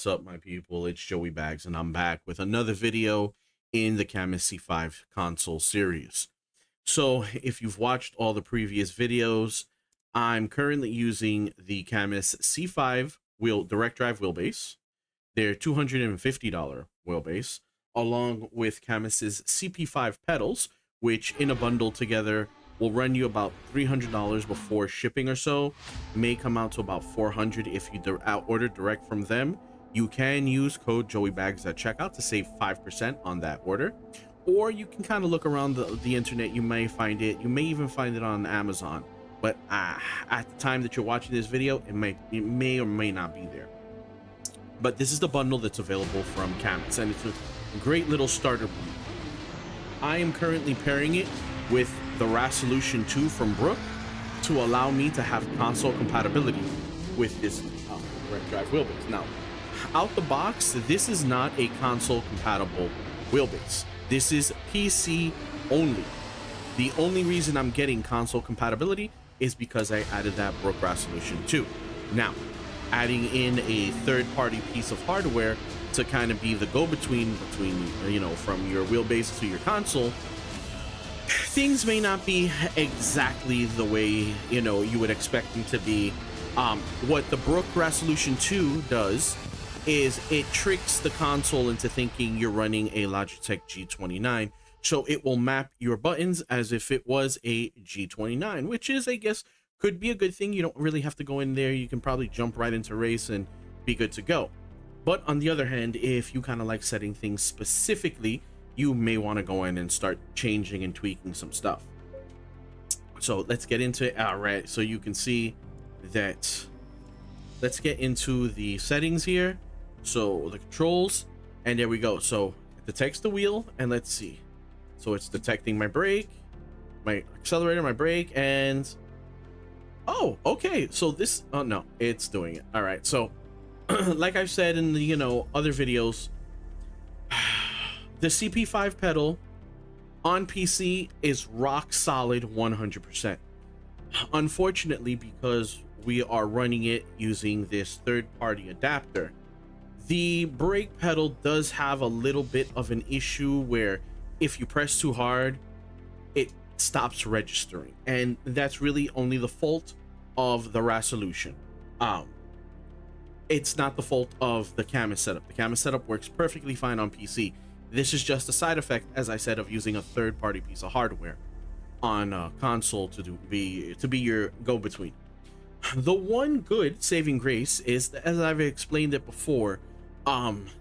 What's up, my people? It's Joey Bags, and I'm back with another video in the Camus C5 console series. So, if you've watched all the previous videos, I'm currently using the Camus C5 direct drive wheelbase, their $250 wheelbase, along with Camus's CP5 pedals, which in a bundle together will run you about $300 before shipping or so. May come out to about $400 if you order direct from them. You can use code JoeyBags at checkout to save 5% on that order, or you can kind of look around the internet. You may find it. You may even find it on Amazon, but at the time that you're watching this video, it may or may not be there. But this is the bundle that's available from Camus, and it's a great little starter bundle. I am currently pairing it with the Ras1ution 2 from Brook to allow me to have console compatibility with this direct drive wheelbase. Now, out the box, this is not a console compatible wheelbase. This is PC only. The only reason I'm getting console compatibility is because I added that Brook Ras1ution 2. Now, adding in a third-party piece of hardware to kind of be the go-between from your wheelbase to your console, things may not be exactly the way you would expect them to be. What the Brook Ras1ution 2 does is it tricks the console into thinking you're running a Logitech G29, so it will map your buttons as if it was a G29, which is, I guess, could be a good thing. You don't really have to go in there. You can probably jump right into race and be good to go. But on the other hand, if you kind of like setting things specifically, you may want to go in and start changing and tweaking some stuff. So let's get into it. All right, so you can see that. Let's get into the settings here. So the controls, and there we go. So it detects the wheel, and let's see. So it's detecting my brake, my accelerator, my brake, and oh, okay. So this, oh no, it's doing it. All right. So like I've said in the other videos, the CP5 pedal on PC is rock solid 100%. Unfortunately, because we are running it using this third-party adapter, the brake pedal does have a little bit of an issue where if you press too hard, it stops registering, and that's really only the fault of the Ras1ution. It's not the fault of the Camus setup. The Camus setup works perfectly fine on PC. This is just a side effect, as I said, of using a third-party piece of hardware on a console to be your go-between. The one good saving grace is, as I've explained it before,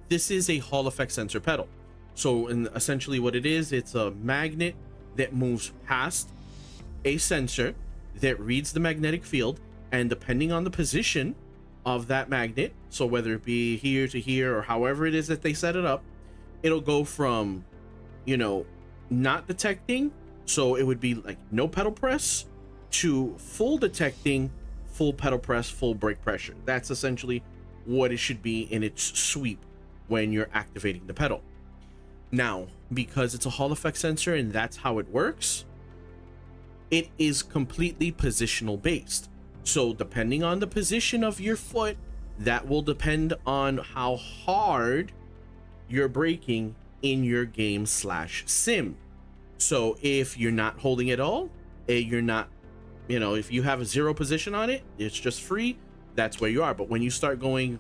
this is a Hall effect sensor pedal. So essentially what it is, it's a magnet that moves past a sensor that reads the magnetic field, and depending on the position of that magnet, so whether it be here to here or however it is that they set it up, it'll go from not detecting, so it would be like no pedal press, to full detecting, full pedal press, full brake pressure. That's essentially what it should be in its sweep when you're activating the pedal. Now, because it's a Hall effect sensor and that's how it works, it is completely positional based. So depending on the position of your foot, that will depend on how hard you're braking in your game / sim. So if you're not holding it all, you're not, if you have a 0 position on it, it's just free, that's where you are. But when you start going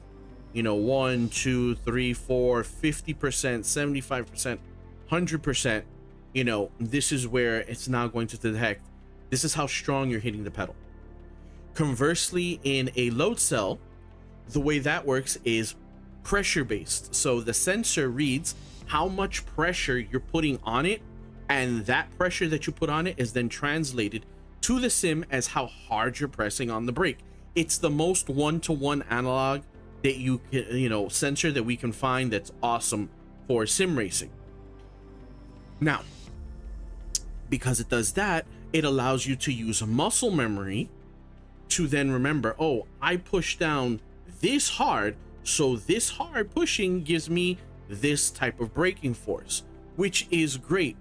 1, 2, 3, 4, 50%, 75%, 100%, this is where it's now going to detect. This is how strong you're hitting the pedal. Conversely, in a load cell, the way that works is pressure based. So the sensor reads how much pressure you're putting on it, and that pressure that you put on it is then translated to the sim as how hard you're pressing on the brake. It's the most one-to-one analog that you can, sensor that we can find that's awesome for sim racing. Now, because it does that, it allows you to use muscle memory to then remember, oh, I push down this hard, so this hard pushing gives me this type of braking force, which is great.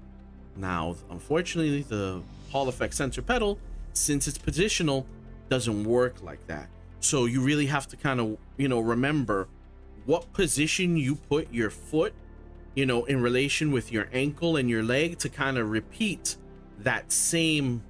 Now, unfortunately, the Hall effect sensor pedal, since it's positional, doesn't work like that. So you really have to kind of, remember what position you put your foot, you know, in relation with your ankle and your leg to kind of repeat that same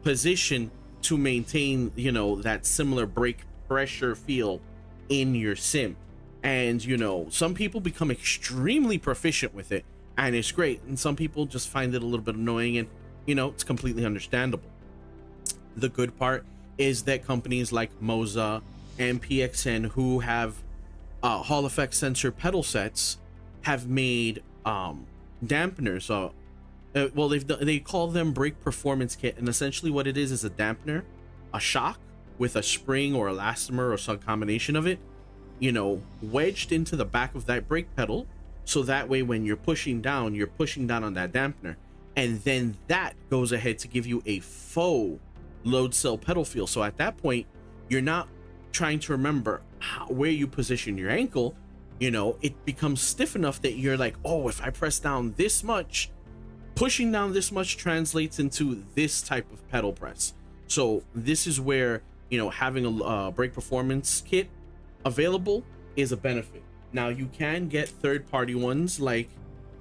position to maintain, you know, that similar brake pressure feel in your sim. And, you know, some people become extremely proficient with it and it's great. And some people just find it a little bit annoying and, you know, it's completely understandable. The good part is that companies like Moza and PXN, who have Hall effect sensor pedal sets, have made dampeners. Well, they call them brake performance kit, and essentially what it is a dampener, a shock with a spring or elastomer or some combination of it, you know, wedged into the back of that brake pedal, so that way when you're pushing down on that dampener, and then that goes ahead to give you a faux load cell pedal feel. So at that point, you're not trying to remember where you position your ankle. You know, it becomes stiff enough that you're like, oh, if I press down this much, pushing down this much translates into this type of pedal press. So this is where, you know, having a brake performance kit available is a benefit. Now you can get third-party ones like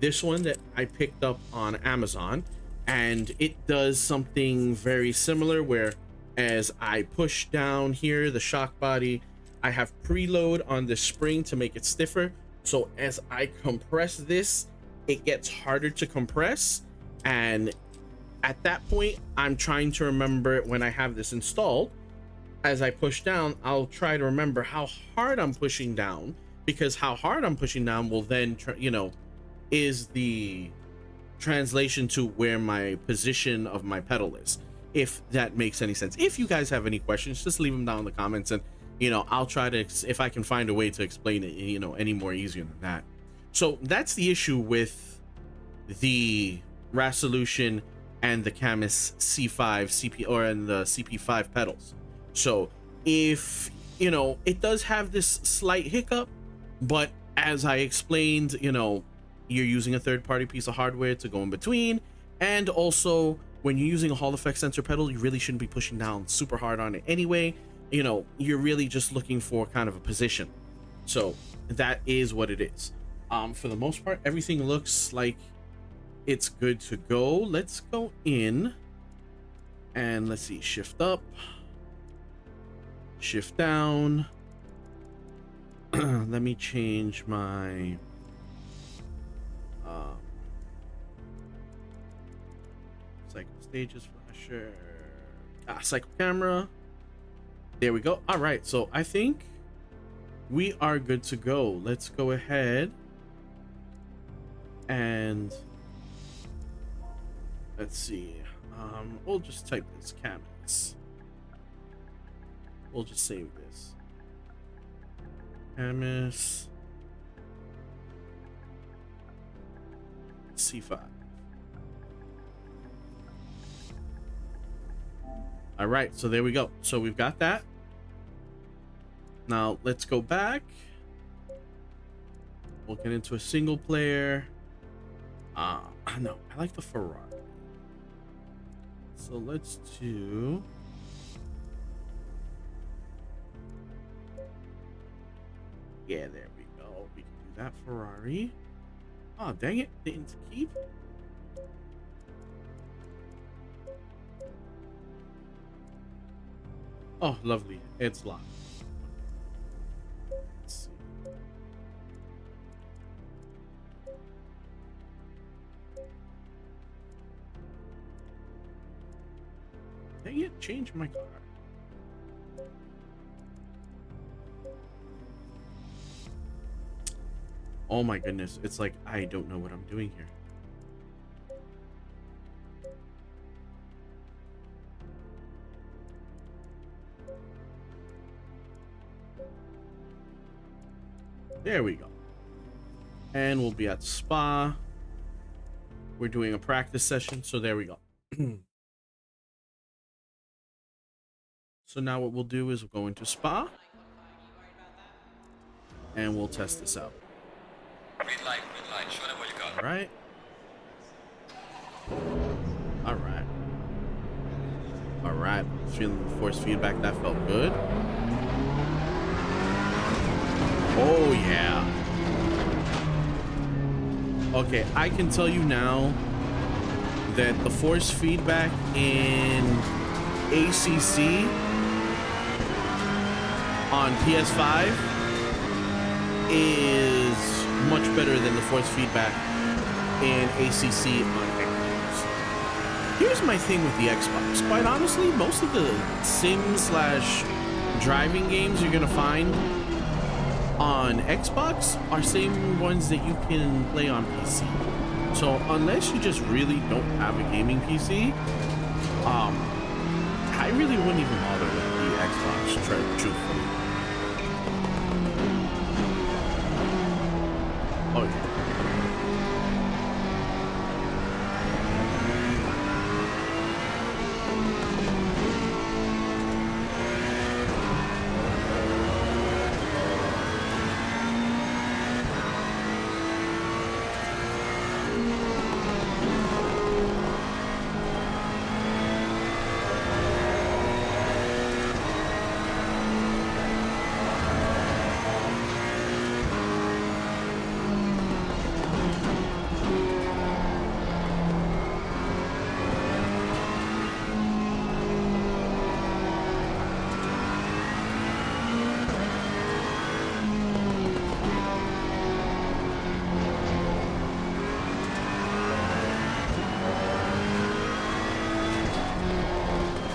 this one that I picked up on Amazon, and it does something very similar where as I push down here the shock body, I have preload on the spring to make it stiffer, so as I compress this, it gets harder to compress. And at that point, I'm trying to remember, when I have this installed, as I push down, I'll try to remember how hard I'm pushing down, because how hard I'm pushing down will then, you know, is the translation to where my position of my pedal is, if that makes any sense. If you guys have any questions, just leave them down in the comments, and, you know, I'll try to, if I can find a way to explain it, you know, any more easier than that. So that's the issue with the Ras1ution and the Camis C5 CP, or in the CP5 pedals. So if, you know, it does have this slight hiccup, but as I explained, you know, you're using a third-party piece of hardware to go in between, and also when you're using a Hall effect sensor pedal, you really shouldn't be pushing down super hard on it anyway. You know, you're really just looking for kind of a position. So that is what it is. For the most part, everything looks like it's good to go. Let's go in and let's see, shift up, shift down. Let me change my cycle stages flasher, cycle camera. There we go. All right, so I think we are good to go. Let's go ahead and let's see. We'll just type this Camis. We'll just save this Camis C5. All right, so there we go. So we've got that. Now let's go back. We'll get into a single player. No, I like the Ferrari. So let's do, yeah, there we go. We can do that Ferrari. Oh, dang it, didn't keep. Oh, lovely. It's locked. Let's see. Dang it, change my car. Oh my goodness, it's like I don't know what I'm doing here. There we go. And we'll be at Spa. We're doing a practice session, so there we go. So now what we'll do is we'll go into Spa and we'll test this out. Green light, show them what you got. All right. All right. All right. Feeling the force feedback. That felt good. Oh, yeah. Okay, I can tell you now that the force feedback in ACC on PS5 is much better than the force feedback in ACC on Xbox. Here's my thing with the Xbox. Quite honestly, most of the sim/driving games you're gonna find on Xbox are same ones that you can play on PC. So unless you just really don't have a gaming PC, I really wouldn't even bother with the Xbox, truthfully. Oh yeah.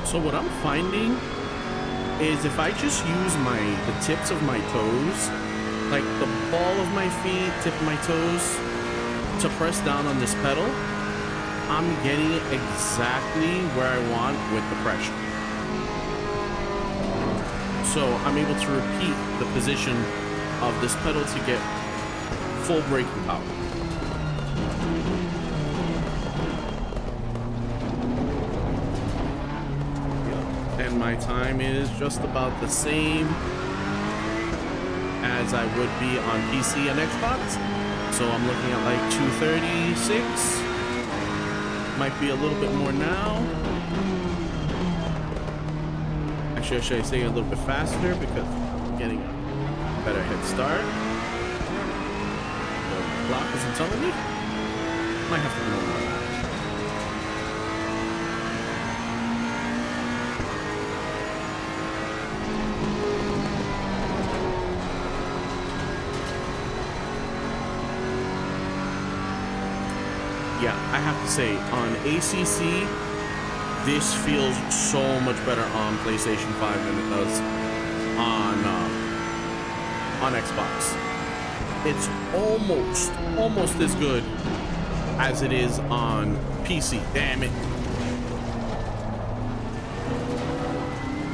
So what I'm finding is if I just use the tips of my toes, like the ball of my feet, tip of my toes, to press down on this pedal, I'm getting it exactly where I want with the pressure. So I'm able to repeat the position of this pedal to get full braking power. And my time is just about the same as I would be on PC and Xbox. So I'm looking at like 236. Might be a little bit more now. Actually, should I say a little bit faster because I'm getting a better head start. The clock isn't telling me. Might have to do more. Yeah, I have to say, on ACC, this feels so much better on PlayStation 5 than it does on Xbox. It's almost as good as it is on PC. Damn it.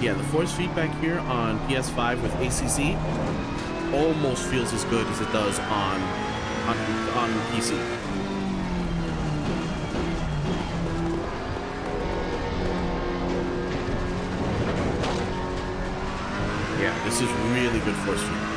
Yeah, the force feedback here on PS5 with ACC almost feels as good as it does on PC. Yeah, this is really good force feedback.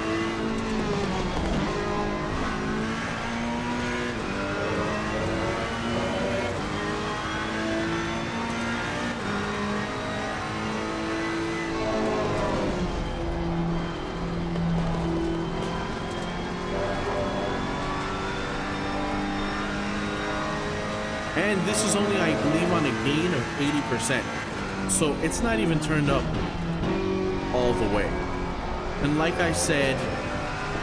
And this is only, I believe, on a gain of 80%. So it's not even turned up all the way. And like I said,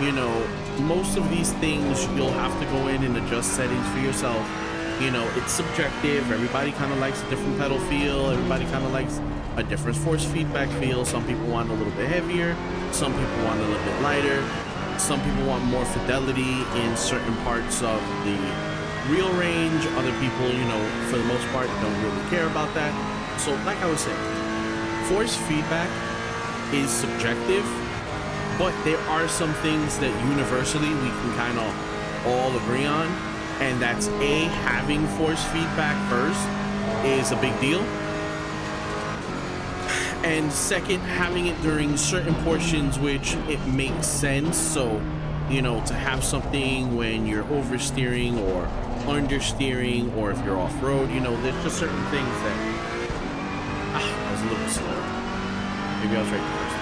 you know, most of these things you'll have to go in and adjust settings for yourself. You know, it's subjective. Everybody kind of likes a different pedal feel. Everybody kind of likes a different force feedback feel. Some people want a little bit heavier. Some people want a little bit lighter. Some people want more fidelity in certain parts of the real range. Other people, you know, for the most part, don't really care about that. So like I was saying, force feedback is subjective, but there are some things that universally we can kind of all agree on, and that's A, having force feedback first is a big deal, and second, having it during certain portions which it makes sense. So, you know, to have something when you're oversteering or understeering, or if you're off-road, you know, there's just certain things that I was a little slow. Maybe I was right first.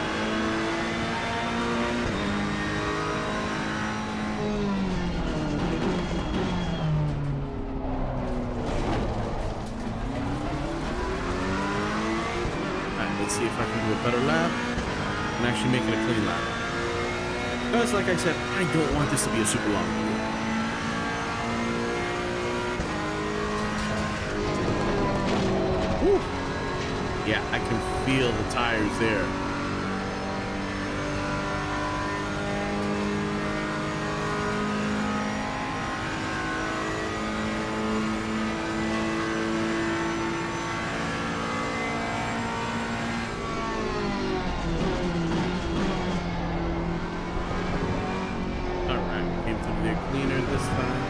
Let's see if I can do a better lap and actually make it a clean lap. Because, like I said, I don't want this to be a super long video. Woo. Yeah, I can feel the tires there. Cleaner this time.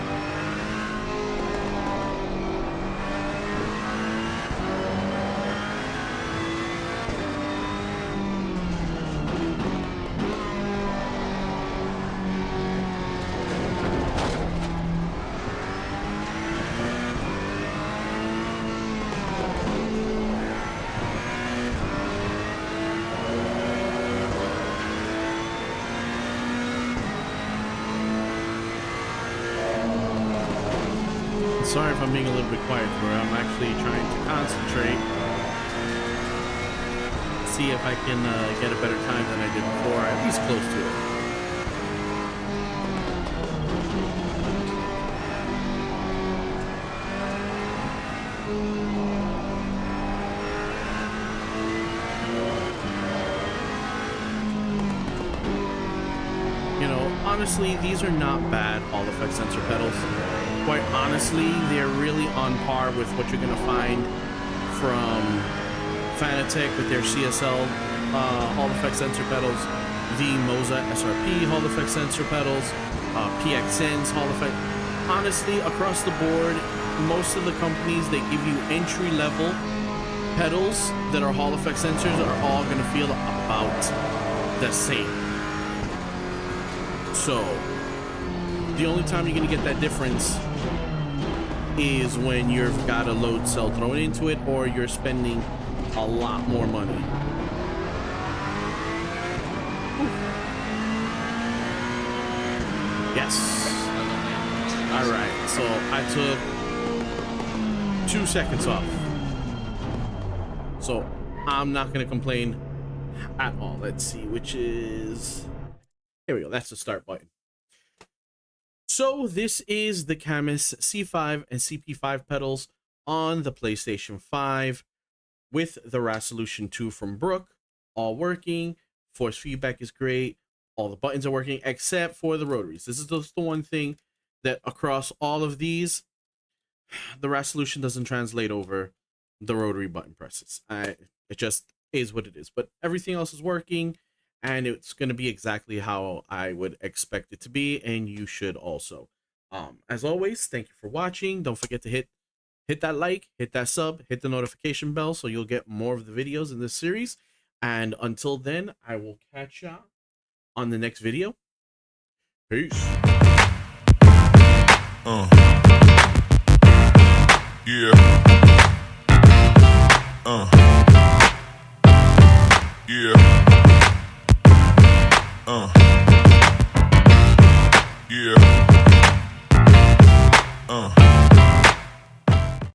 Sorry if I'm being a little bit quiet, bro. I'm actually trying to concentrate. See if I can get a better time than I did before, at least close to it. You know, honestly, these are not bad Hall effect sensor pedals. Quite honestly, they're really on par with what you're going to find from Fanatec with their CSL Hall effect sensor pedals, the Moza SRP Hall effect sensor pedals, PXN's Hall effect. Honestly, across the board, most of the companies that give you entry-level pedals that are Hall effect sensors are all going to feel about the same. So, the only time you're going to get that difference is when you've got a load cell thrown into it or you're spending a lot more money. Yes. All right, so I took 2 seconds off. So I'm not going to complain at all. Let's see, which is... Here we go. That's the start button. So this is the Camus C5 and CP5 pedals on the PlayStation 5 with the Ras1ution 2 from Brook, all working. Force feedback is great. All the buttons are working except for the rotaries. This is just the one thing that across all of these, the Ras1ution doesn't translate over the rotary button presses. It just is what it is. But everything else is working. And it's going to be exactly how I would expect it to be, and you should also. As always, thank you for watching. Don't forget to hit that like, hit that sub, hit the notification bell so you'll get more of the videos in this series. And until then, I will catch ya on the next video. Peace. Yeah. Yeah. Yeah.